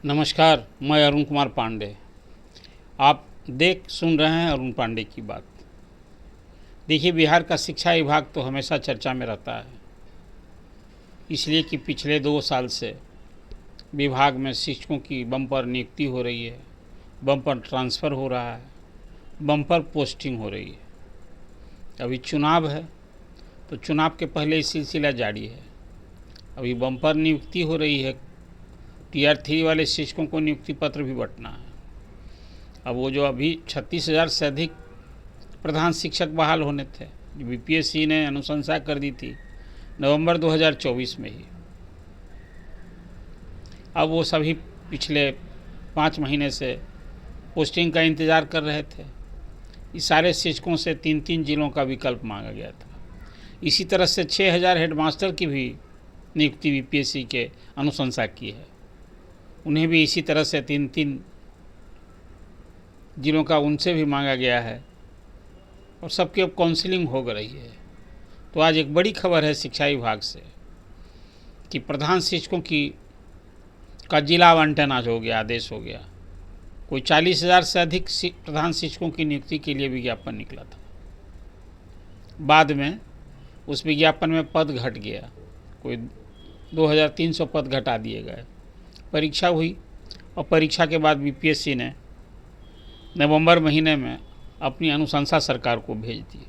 नमस्कार, मैं अरुण कुमार पांडे। आप देख सुन रहे हैं अरुण पांडे की बात। देखिए, बिहार का शिक्षा विभाग तो हमेशा चर्चा में रहता है, इसलिए कि पिछले 2 साल से विभाग में शिक्षकों की बम्पर नियुक्ति हो रही है, बम्पर ट्रांसफ़र हो रहा है, बम्पर पोस्टिंग हो रही है। अभी चुनाव है, तो चुनाव के पहले ये सिलसिला जारी है। अभी बम्पर नियुक्ति हो रही है, Tier 3 वाले शिक्षकों को नियुक्ति पत्र भी बंटना है। अब वो जो अभी 36,000 से अधिक प्रधान शिक्षक बहाल होने थे, बीपीएससी ने अनुशंसा कर दी थी नवंबर 2024 में ही। अब वो सभी पिछले 5 महीने से पोस्टिंग का इंतज़ार कर रहे थे। इस सारे शिक्षकों से 3-3 जिलों का विकल्प मांगा गया था। इसी तरह से 6,000 हेडमास्टर की भी नियुक्ति बीपीएससी के अनुशंसा की है। उन्हें भी इसी तरह से 3-3 जिलों का उनसे भी मांगा गया है और सबकी अब काउंसलिंग हो रही है। तो आज एक बड़ी खबर है शिक्षा विभाग से कि प्रधान शिक्षकों का जिला आवंटन आज हो गया, आदेश हो गया। कोई 40,000 से अधिक प्रधान शिक्षकों की नियुक्ति के लिए विज्ञापन निकला था। बाद में उस विज्ञापन में पद घट गया, कोई 2,300 पद घटा दिए गए। परीक्षा हुई और परीक्षा के बाद बीपीएससी ने नवंबर महीने में अपनी अनुशंसा सरकार को भेज दी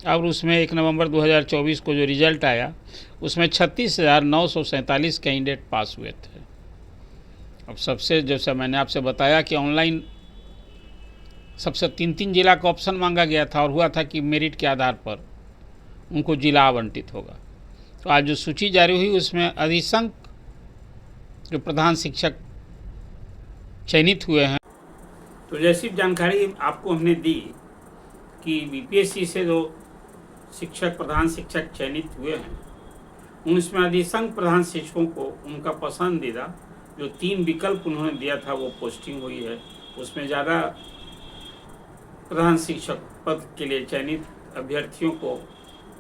और उसमें 1 नवंबर 2024 को जो रिजल्ट आया उसमें 36,947 कैंडिडेट पास हुए थे। अब सबसे, जैसा मैंने आपसे बताया कि ऑनलाइन सबसे 3-3 जिला का ऑप्शन मांगा गया था और हुआ था कि मेरिट के आधार पर उनको जिला आवंटित होगा। तो आज जो सूची जारी हुई उसमें अधिसंख्य जो प्रधान शिक्षक चयनित हुए हैं। तो जैसी जानकारी आपको हमने दी कि बीपीएससी से जो प्रधान शिक्षक चयनित हुए हैं उनमें अधिसंख्य प्रधान शिक्षकों को उनका पसंदीदा जो 3 विकल्प उन्होंने दिया था वो पोस्टिंग हुई है। उसमें ज़्यादा प्रधान शिक्षक पद के लिए चयनित अभ्यर्थियों को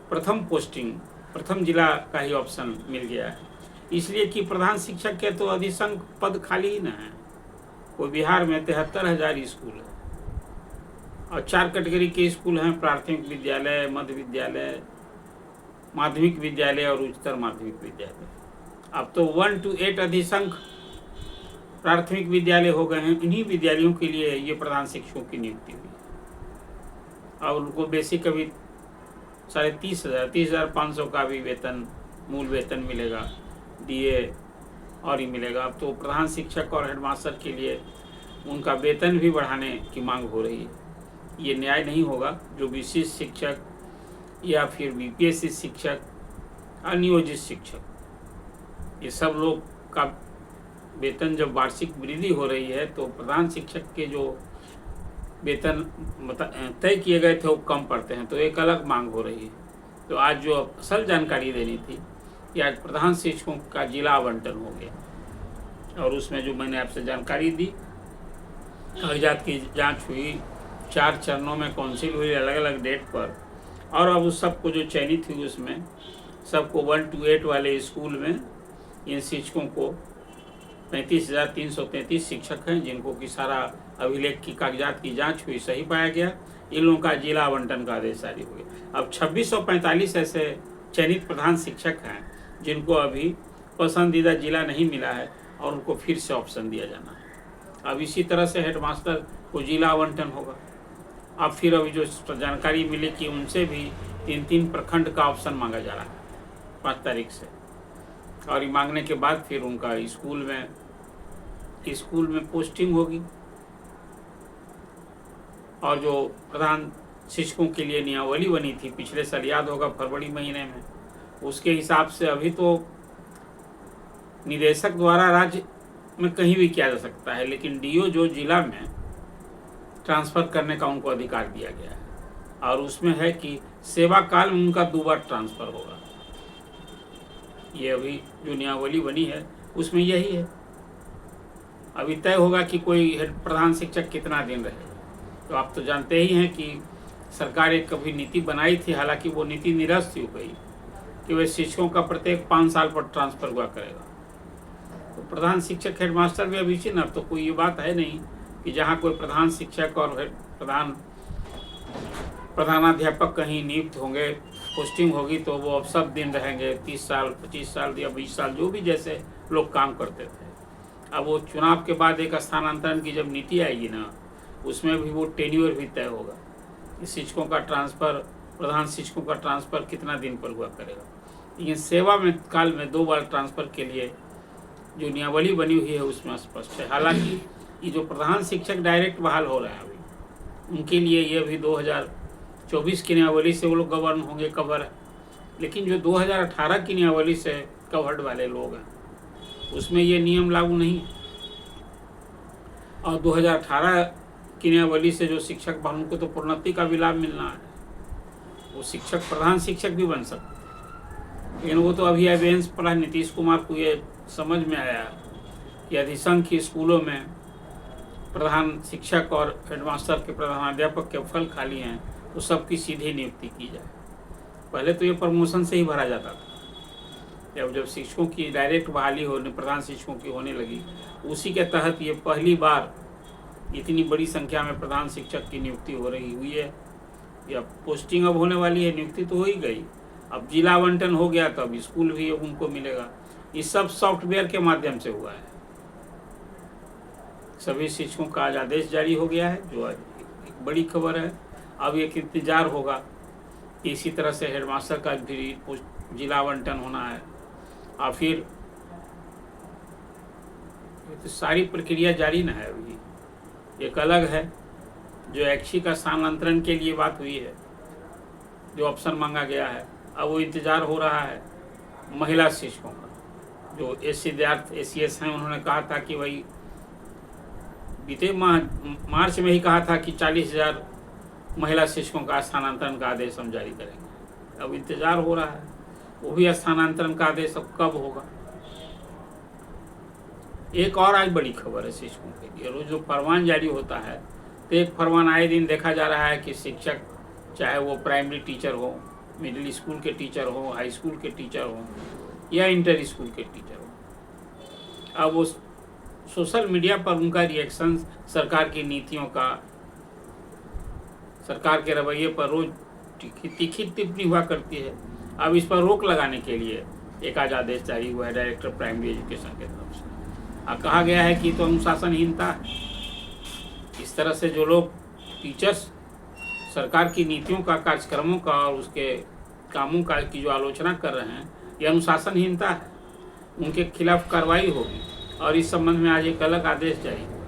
प्रथम जिला का ही ऑप्शन मिल गया है, इसलिए कि प्रधान शिक्षक के तो अधिसंख्य पद खाली ही न हैं। वो बिहार में 73,000 स्कूल है और 4 कैटेगरी के स्कूल हैं: प्राथमिक विद्यालय, मध्य विद्यालय, माध्यमिक विद्यालय और उच्चतर माध्यमिक विद्यालय। अब तो 1 to 8 अधिसंख्य प्राथमिक विद्यालय हो गए हैं। इन्हीं विद्यालयों के लिए ये प्रधान शिक्षकों की नियुक्ति हुई और उनको बेसिक अभी 30,500 का भी वेतन, मूल वेतन मिलेगा, डीए और ही मिलेगा। अब तो प्रधान शिक्षक और हेडमास्टर के लिए उनका वेतन भी बढ़ाने की मांग हो रही है। ये न्याय नहीं होगा जो विशिष्ट शिक्षक या फिर बीपीएससी शिक्षक, अनियोजित शिक्षक, ये सब लोग का वेतन जब वार्षिक वृद्धि हो रही है तो प्रधान शिक्षक के जो वेतन तय किए गए थे वो कम पड़ते हैं, तो एक अलग मांग हो रही है। तो आज जो असल जानकारी देनी थी कि आज प्रधान शिक्षकों का जिला आवंटन हो गया और उसमें जो मैंने आपसे जानकारी दी, कागजात की जांच हुई, 4 चरणों में काउंसिल हुई अलग अलग डेट पर, और अब उस सबको जो चयनित हुई उसमें सबको 1 to 8 वाले स्कूल में इन शिक्षकों को 35,333 शिक्षक हैं जिनको कि सारा अभिलेख की कागजात की जांच हुई, सही पाया गया। इन लोगों का जिला आवंटन का आदेश जारी हो गया। अब 2645 ऐसे चयनित प्रधान शिक्षक हैं जिनको अभी पसंदीदा जिला नहीं मिला है और उनको फिर से ऑप्शन दिया जाना है। अब इसी तरह से हेडमास्टर को जिला आवंटन होगा। अब फिर अभी जो जानकारी मिली कि उनसे भी 3-3 प्रखंड का ऑप्शन मांगा जा रहा है 5 तारीख से, और ये मांगने के बाद फिर उनका स्कूल में पोस्टिंग होगी। और जो प्रधान शिक्षकों के लिए नियमावली बनी थी पिछले साल, याद होगा फरवरी महीने में, उसके हिसाब से अभी तो निदेशक द्वारा राज्य में कहीं भी किया जा सकता है, लेकिन डीओ जो जिला में ट्रांसफ़र करने का उनको अधिकार दिया गया है और उसमें है कि सेवा काल में उनका 2 बार ट्रांसफ़र होगा। ये अभी जो नियमावली बनी है उसमें यही है। अभी तय होगा कि कोई प्रधान शिक्षक कितना दिन रहेगा। तो आप तो जानते ही हैं कि सरकार एक कभी नीति बनाई थी, हालांकि वो नीति निरस्त हो गई कि वह शिक्षकों का प्रत्येक 5 साल पर ट्रांसफ़र हुआ करेगा। तो प्रधान शिक्षक हेडमास्टर भी अभी अब तो कोई ये बात है नहीं कि जहाँ कोई प्रधान शिक्षक और प्रधानाध्यापक कहीं नियुक्त होंगे, पोस्टिंग होगी तो वो अब सब दिन रहेंगे, 30 साल 25 साल या 20 साल जो भी जैसे लोग काम करते थे। अब वो चुनाव के बाद एक स्थानांतरण की जब नीति आएगी ना, उसमें भी वो टेन्योर भी तय होगा कि शिक्षकों का ट्रांसफ़र, प्रधान शिक्षकों का ट्रांसफ़र कितना दिन पर हुआ करेगा। लेकिन सेवा में काल में 2 बार ट्रांसफ़र के लिए जो नियमावली बनी हुई है उसमें स्पष्ट है। हालांकि ये जो प्रधान शिक्षक डायरेक्ट बहाल हो रहे हैं अभी, उनके लिए ये अभी 2024 की नियमावली से वो लोग गवर्न होंगे, कवर है। लेकिन जो 2018 की नियमावली से कवर्ड वाले लोग हैं उसमें ये नियम लागू नहीं है। और 2018 की नियमावली से जो शिक्षक बन, उनको तो प्रोन्नति का भी लाभ मिलना है, वो शिक्षक प्रधान शिक्षक भी बन सकते हैं। लेकिन वो तो अभी एविडेंस पड़ा, नीतीश कुमार को ये समझ में आया कि अधिसंख्य स्कूलों में प्रधान शिक्षक और हेडमास्टर के प्रधानाध्यापक के फल खाली हैं, तो सबकी सीधी नियुक्ति की जाए। पहले तो ये प्रमोशन से ही भरा जाता था, जब शिक्षकों की डायरेक्ट बहाली होने, प्रधान शिक्षकों की होने लगी, उसी के तहत ये पहली बार इतनी बड़ी संख्या में प्रधान शिक्षक की नियुक्ति हो रही हुई है। या पोस्टिंग अब होने वाली है, नियुक्ति तो हो ही गई, अब जिला आवंटन हो गया तो अब स्कूल भी अब उनको मिलेगा। ये सब सॉफ्टवेयर के माध्यम से हुआ है। सभी शिक्षकों का आज आदेश जारी हो गया है, जो आज एक बड़ी खबर है। अब एक इंतजार होगा कि इसी तरह से हेडमास्टर का भी जिला आवंटन होना है, और फिर तो सारी प्रक्रिया जारी न है। अभी एक अलग है जो ऐच्छिक का स्थानांतरण के लिए बात हुई है, जो ऑप्शन मांगा गया है, अब वो इंतज़ार हो रहा है महिला शिक्षकों का। जो ACS हैं, उन्होंने कहा था कि भाई बीते मार्च में ही कहा था कि 40,000 महिला शिक्षकों का स्थानांतरण का आदेश हम जारी करेंगे। अब इंतज़ार हो रहा है, वो भी स्थानांतरण का आदेश अब कब होगा। एक और आज बड़ी खबर है शिक्षकों के लिए, रोज जो फरमान जारी होता है, तो एक फरमान आए दिन देखा जा रहा है कि शिक्षक, चाहे वो प्राइमरी टीचर हो, मिडिल स्कूल के टीचर हो, हाई स्कूल के टीचर हो या इंटर स्कूल के टीचर हो, अब वो सोशल मीडिया पर उनका रिएक्शन सरकार की नीतियों का, सरकार के रवैये पर रोज तीखी टिप्पणी हुआ करती है। अब इस पर रोक लगाने के लिए एक आज आदेश जारी हुआ है डायरेक्टर प्राइमरी एजुकेशन के तरफ से। कहा गया है कि तो अनुशासनहीनता है। इस तरह से जो लोग टीचर्स सरकार की नीतियों का, कार्यक्रमों का और उसके कामों का की जो आलोचना कर रहे हैं, यह अनुशासनहीनता है। उनके खिलाफ कार्रवाई होगी, और इस संबंध में आज एक अलग आदेश जारी हुआ है।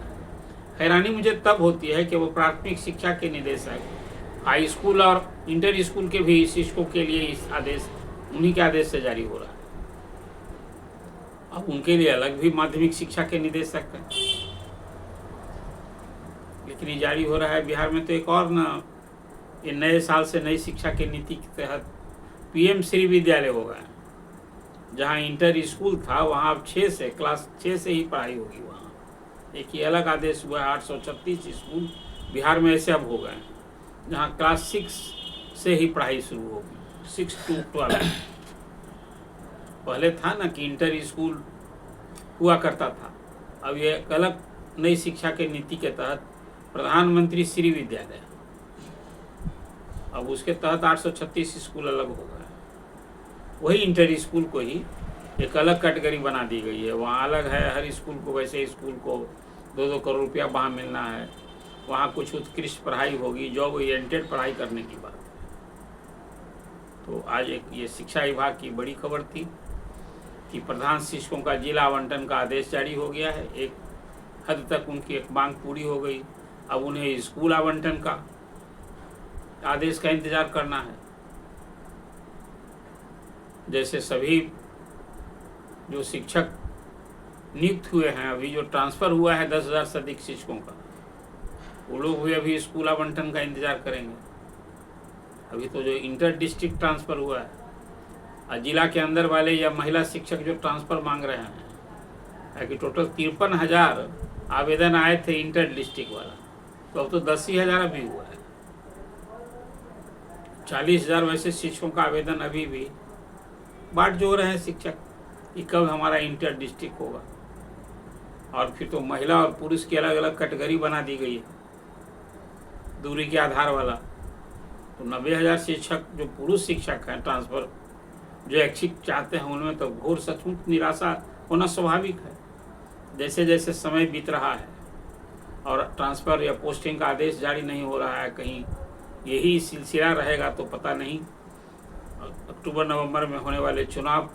हैरानी मुझे तब होती है कि वो प्राथमिक शिक्षा के निदेशक, हाई स्कूल और इंटर स्कूल के भी शिक्षकों के लिए इस आदेश, उन्हीं के आदेश से जारी हो रहा है। अब उनके लिए अलग भी माध्यमिक शिक्षा के निदेशक हैं, लेकिन ये जारी हो रहा है। बिहार में तो एक और ना, ये नए साल से नई शिक्षा की नीति के तहत PM श्री विद्यालय होगा। जहाँ इंटर स्कूल था वहाँ अब क्लास 6 से ही पढ़ाई होगी। वहाँ एक ही अलग आदेश हुआ है। 836 स्कूल बिहार में ऐसे अब हो गए हैं जहाँ क्लास 6 से ही पढ़ाई शुरू होगी, 6 to 12। पहले था ना कि इंटर स्कूल हुआ करता था, अब ये अलग नई शिक्षा के नीति के तहत प्रधानमंत्री श्री विद्यालय, अब उसके तहत 836 स्कूल अलग हो गए। वही इंटर स्कूल को ही एक अलग कैटेगरी बना दी गई है, वहाँ अलग है। हर स्कूल को, वैसे स्कूल को 2-2 करोड़ रुपया वहाँ मिलना है। वहाँ कुछ उत्कृष्ट पढ़ाई होगी, जॉब ओरिएंटेड पढ़ाई करने की बात। तो आज एक ये शिक्षा विभाग की बड़ी खबर थी कि प्रधान शिक्षकों का जिला आवंटन का आदेश जारी हो गया है। एक हद तक उनकी एक मांग पूरी हो गई, अब उन्हें स्कूल आवंटन का आदेश का इंतजार करना है। जैसे सभी जो शिक्षक नियुक्त हुए हैं, अभी जो ट्रांसफ़र हुआ है 10,000 से अधिक शिक्षकों का, वो लोग भी अभी स्कूल आवंटन का इंतजार करेंगे। अभी तो जो इंटर डिस्ट्रिक्ट ट्रांसफ़र हुआ है, और जिला के अंदर वाले या महिला शिक्षक जो ट्रांसफ़र मांग रहे हैं, कि टोटल 53,000 आवेदन आए थे इंटर डिस्ट्रिक्ट वाला, तो अब तो 10,000 अभी हुआ है। 40,000 वैसे शिक्षकों का आवेदन अभी भी बाट जो रहे हैं शिक्षक कि कब हमारा इंटर डिस्ट्रिक्ट होगा। और फिर तो महिला और पुरुष की अलग अलग कैटेगरी बना दी गई है दूरी के आधार वाला। तो 90,000 शिक्षक जो पुरुष शिक्षक हैं ट्रांसफ़र जो ऐच्छिक चाहते हैं, उनमें तो घोर सचमुच निराशा होना स्वाभाविक है। जैसे जैसे समय बीत रहा है और ट्रांसफ़र या पोस्टिंग का आदेश जारी नहीं हो रहा है, कहीं यही सिलसिला रहेगा तो पता नहीं अक्टूबर नवंबर में होने वाले चुनाव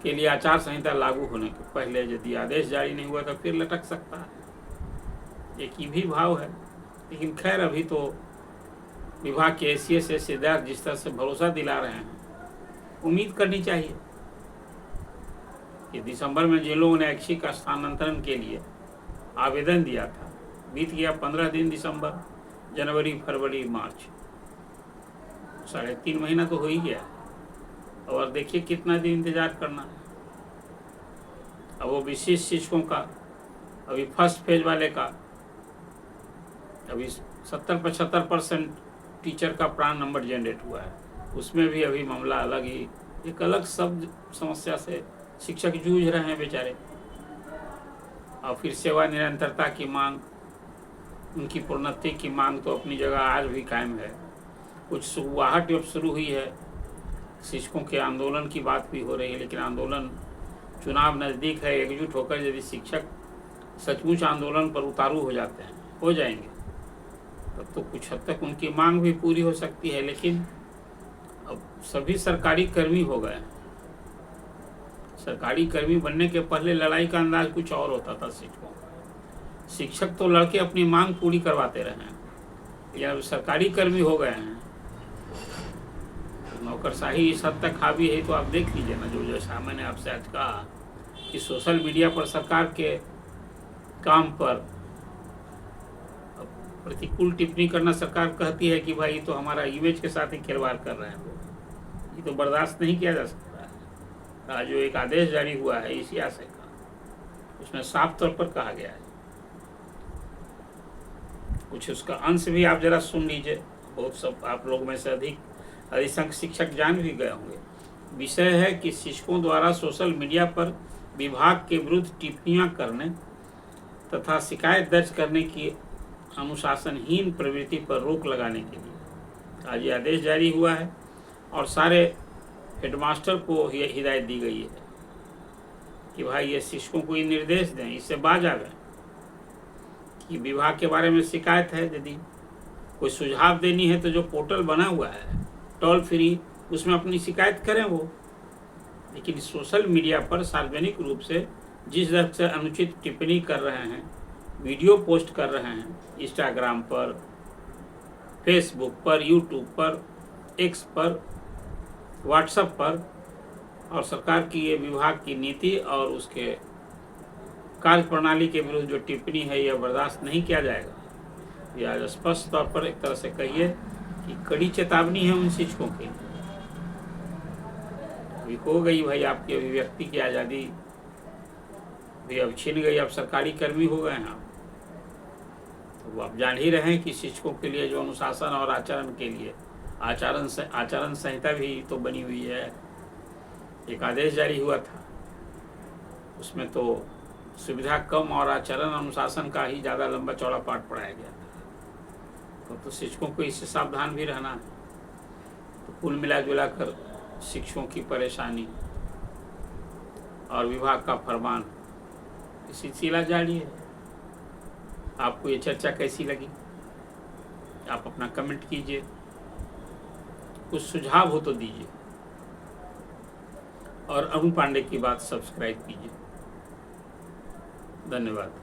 के लिए आचार संहिता लागू होने के पहले यदि आदेश जारी नहीं हुआ तो फिर लटक सकता है। एक ही भी भाव है। लेकिन खैर, अभी तो विभाग के एसीएस हिस्सेदार जिस तरह से भरोसा दिला रहे हैं, उम्मीद करनी चाहिए कि दिसंबर में जिन लोगों ने ऐच्छिक स्थानांतरण के लिए आवेदन दिया था, बीत गया 15 दिन, दिसंबर, जनवरी, फरवरी, मार्च, 3.5 महीना तो हो ही गया। और देखिए कितना दिन इंतजार करना है। अब वो विशेष शिक्षकों का अभी फर्स्ट फेज वाले का अभी 70-75% टीचर का प्राण नंबर जनरेट हुआ है। उसमें भी अभी मामला अलग ही, एक अलग सब समस्या से शिक्षक जूझ रहे हैं बेचारे। और फिर सेवा निरंतरता की मांग, उनकी प्रोन्नति की मांग तो अपनी जगह आज भी कायम है। कुछ शुरुआत अब शुरू हुई है, शिक्षकों के आंदोलन की बात भी हो रही है, लेकिन आंदोलन, चुनाव नज़दीक है, एकजुट होकर यदि शिक्षक सचमुच आंदोलन पर उतारू हो जाते हैं, हो जाएंगे, तब तो कुछ हद तक उनकी मांग भी पूरी हो सकती है। लेकिन अब सभी सरकारी कर्मी हो गए। सरकारी कर्मी बनने के पहले लड़ाई का अंदाज कुछ और होता था शिक्षकों का। शिक्षक तो लड़के अपनी मांग पूरी करवाते रहे हैं, या सरकारी कर्मी हो गए हैं, नौकरशाही इस हद तक हावी है। तो आप देख लीजिए ना, जो जैसा मैंने आपसे आज कहा कि सोशल मीडिया पर सरकार के काम पर प्रतिकूल टिप्पणी करना, सरकार कहती है कि भाई तो हमारा इमेज के साथ ही खिलवाड़ कर रहे हैं, ये तो बर्दाश्त नहीं किया जा सकता है। आज जो एक आदेश जारी हुआ है इसी आशय का, उसमें साफ तौर पर कहा गया है, कुछ उसका अंश भी आप जरा सुन लीजिए। बहुत सब आप लोग में से अधिसंख्य शिक्षक जान भी गए होंगे। विषय है कि शिक्षकों द्वारा सोशल मीडिया पर विभाग के विरुद्ध टिप्पणियां करने तथा शिकायत दर्ज करने की अनुशासनहीन प्रवृत्ति पर रोक लगाने के लिए आज ये आदेश जारी हुआ है। और सारे हेडमास्टर को ये हिदायत दी गई है कि भाई ये शिक्षकों को ये निर्देश दें, इससे बाज आ गए कि विभाग के बारे में शिकायत है, यदि कोई सुझाव देनी है तो जो पोर्टल बना हुआ है टोल फ्री, उसमें अपनी शिकायत करें वो। लेकिन सोशल मीडिया पर सार्वजनिक रूप से जिस तरह से अनुचित टिप्पणी कर रहे हैं, वीडियो पोस्ट कर रहे हैं, इंस्टाग्राम पर, फेसबुक पर, यूट्यूब पर, एक्स पर, व्हाट्सएप पर, और सरकार की ये विभाग की नीति और उसके कार्य प्रणाली के विरुद्ध जो टिप्पणी है, यह बर्दाश्त नहीं किया जाएगा। यह स्पष्ट तौर पर एक तरह से कहिए कि कड़ी चेतावनी है उन शिक्षकों की। अभी हो गई भाई आपकी अभिव्यक्ति की आज़ादी भी अब छीन गई, अब सरकारी कर्मी हो गए हैं आप। तो आप जान ही रहे हैं कि शिक्षकों के लिए जो अनुशासन और आचरण के लिए आचरण संहिता भी तो बनी हुई है। एक आदेश जारी हुआ था, उसमें तो सुविधा कम और आचरण अनुशासन का ही ज़्यादा लंबा चौड़ा पाठ पढ़ाया गया था। तो शिक्षकों को इससे सावधान भी रहना है। तो कुल मिला जुला कर शिक्षकों की परेशानी और विभाग का फरमान, सिलसिला जारी है। आपको ये चर्चा कैसी लगी? आप अपना कमेंट कीजिए, कुछ सुझाव हो तो दीजिए, और अरुण पांडे की बात सब्सक्राइब कीजिए। धन्यवाद।